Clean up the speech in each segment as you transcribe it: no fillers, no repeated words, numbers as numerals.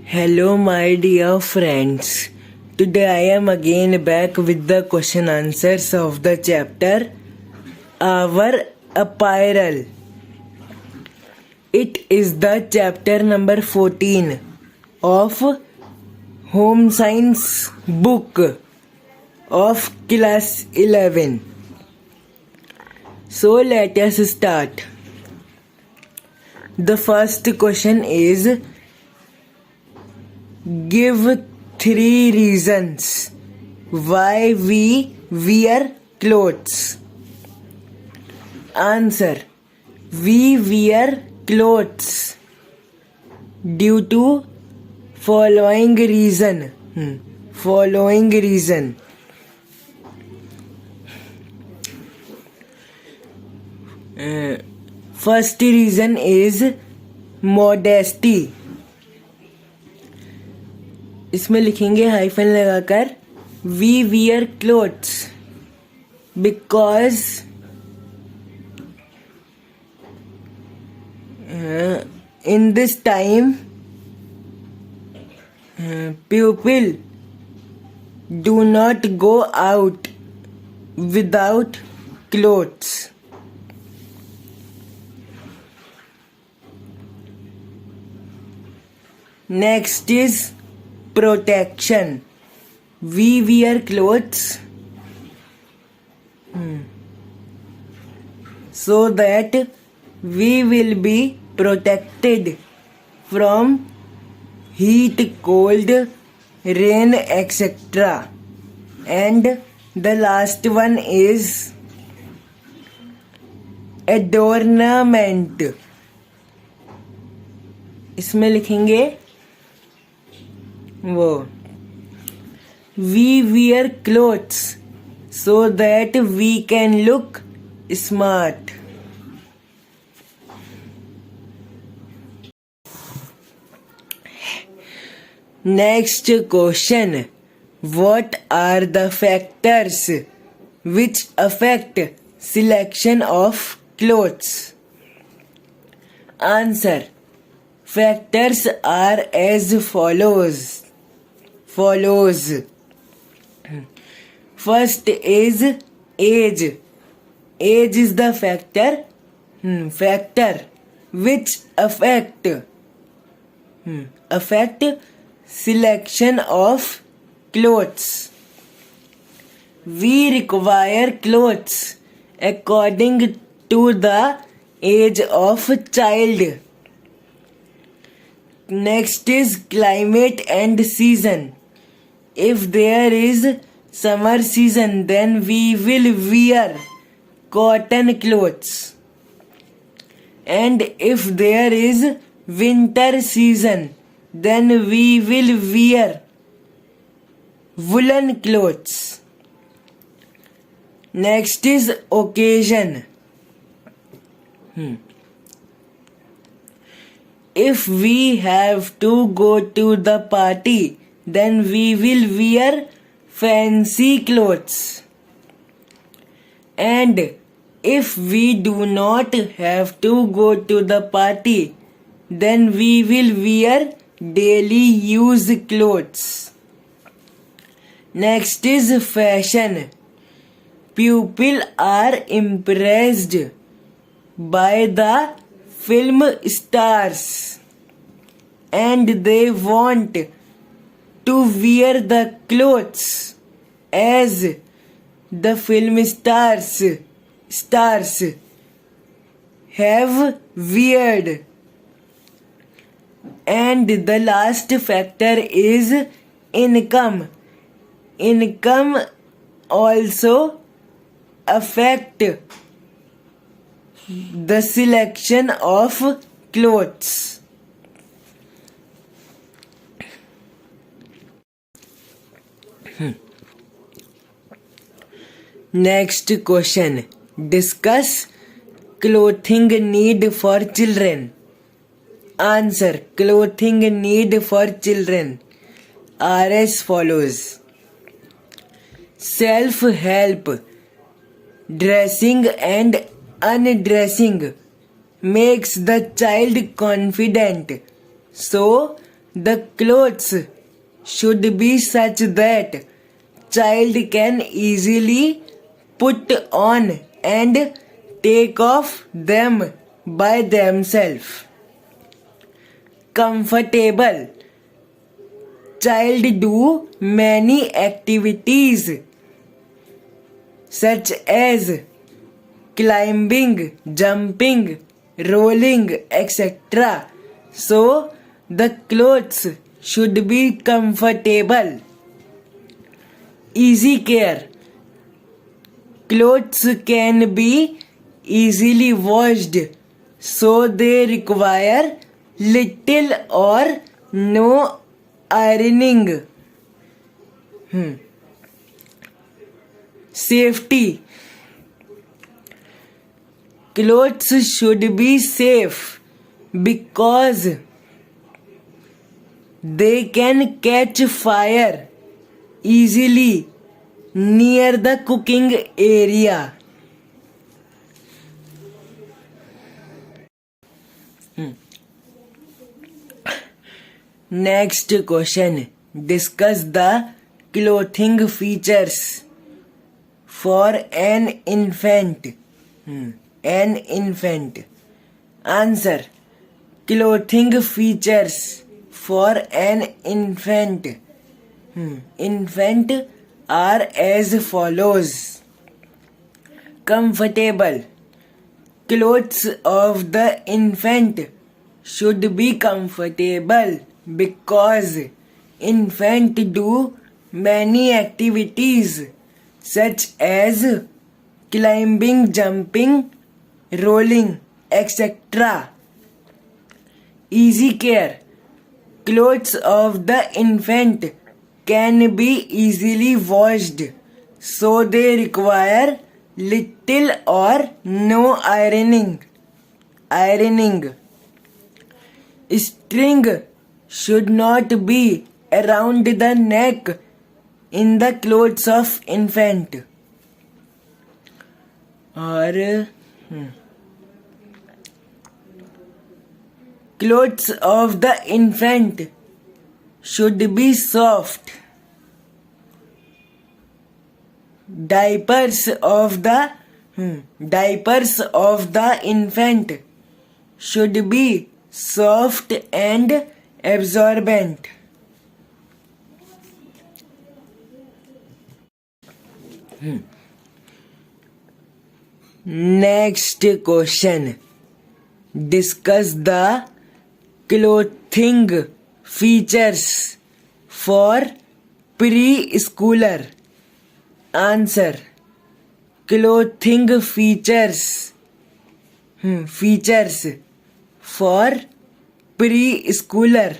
Hello, my dear friends. Today I am again back with the question answers of the chapter Our Apparel. It is the chapter number 14 of Home Science book of class 11. So let us start. The first question is, give 3 reasons why we wear clothes. Answer: we wear clothes due to following reason. First reason is modesty. इसमें लिखेंगे hyphen लगाकर, we wear clothes because in this time people do not go out without clothes. Next is protection. We wear clothes so that we will be protected from heat, cold, rain, etc. And the last one is adornment. इसमें लिखेंगे वो, we wear clothes so that we can look smart. Next question. What are the factors which affect selection of clothes? Answer: factors are as follows. First is age. Age is the factor which affect selection of clothes. We require clothes according to the age of child. Next is climate and season. If there is summer season, then we will wear cotton clothes. And if there is winter season, then we will wear woolen clothes. Next is occasion. If we have to go to the party, then we will wear fancy clothes. And if we do not have to go to the party, then we will wear daily use clothes. Next is fashion. People are impressed by the film stars and they want to wear the clothes as the film stars have weared. And the last factor is income. Income also affect the selection of clothes. Next question. Discuss clothing need for children. Answer. Clothing need for children are as follows. Self-help, dressing and undressing makes the child confident. So, the clothes should be such that child can easily put on and take off them by themselves. Comfortable. Child do many activities such as climbing, jumping, rolling, etc. So, the clothes should be comfortable. Easy care. Clothes can be easily washed, so they require little or no ironing. Safety. Clothes should be safe because they can catch fire easily near the cooking area. Next question. Discuss the clothing features for an infant. An infant. Answer. Clothing features for an infant. Infant are as follows. Comfortable. Clothes of the infant should be comfortable because infant do many activities such as climbing, jumping, rolling, etc. Easy care. Clothes of the infant can be easily washed, so they require little or no ironing. String should not be around the neck in the clothes of infant. Clothes of the infant should be soft. Diapers of the infant should be soft and absorbent. Next question. Discuss the clothing features for preschooler. Answer. Clothing features for preschooler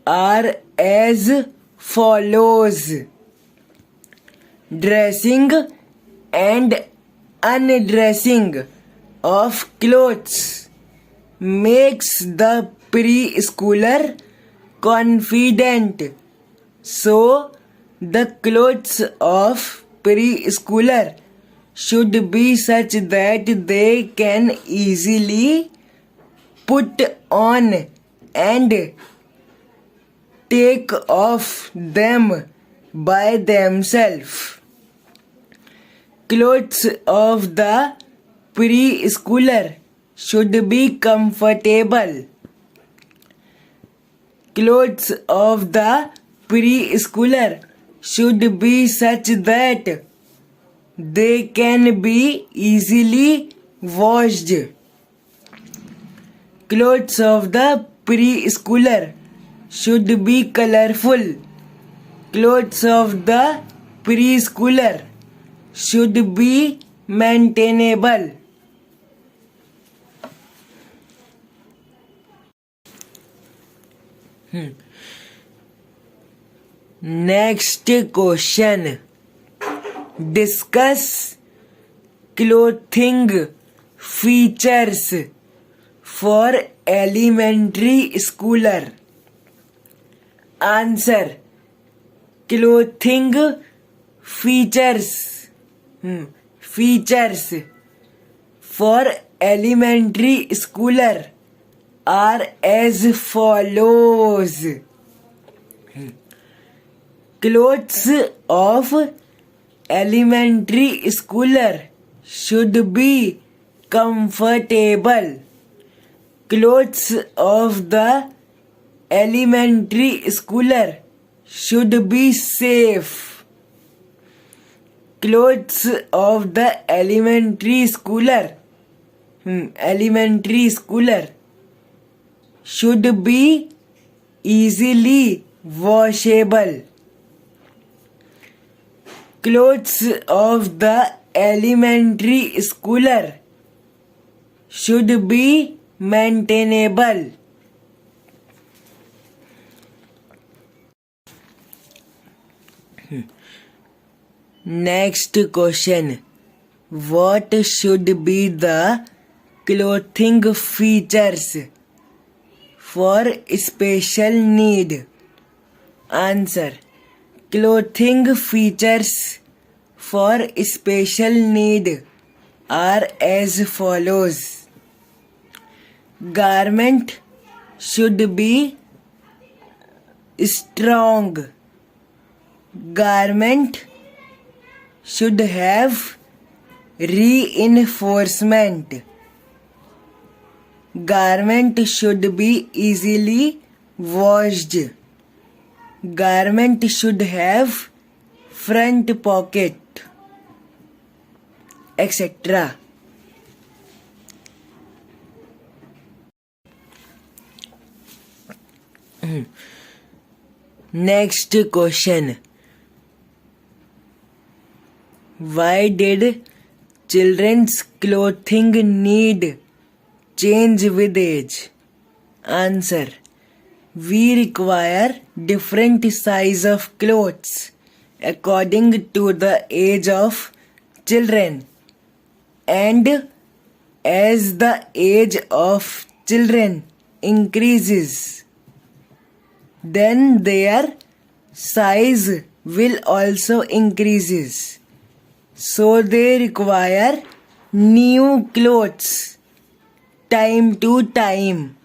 are as follows. Dressing and undressing of clothes makes the preschooler confident. So, the clothes of preschooler should be such that they can easily put on and take off them by themselves. Clothes of the preschooler should be comfortable. Clothes of the preschooler should be such that they can be easily washed. Clothes of the preschooler should be colorful. Clothes of the preschooler should be maintainable. Next question. Discuss clothing features for elementary schooler. Answer. Clothing features for elementary schooler are as follows. Clothes of elementary schooler should be comfortable. Clothes of the elementary schooler should be safe. Clothes of the elementary schooler should be easily washable. Clothes of the elementary schooler should be maintainable. Next question. What should be the clothing features for special need? Answer. Clothing features for special need are as follows. Garment should be strong. Garment should have reinforcement. Garment should be easily washed. Garment should have front pocket, etc. Next question. Why did children's clothing need change with age? Answer. We require different size of clothes according to the age of children, and as the age of children increases, then their size will also increases. So they require new clothes time to time.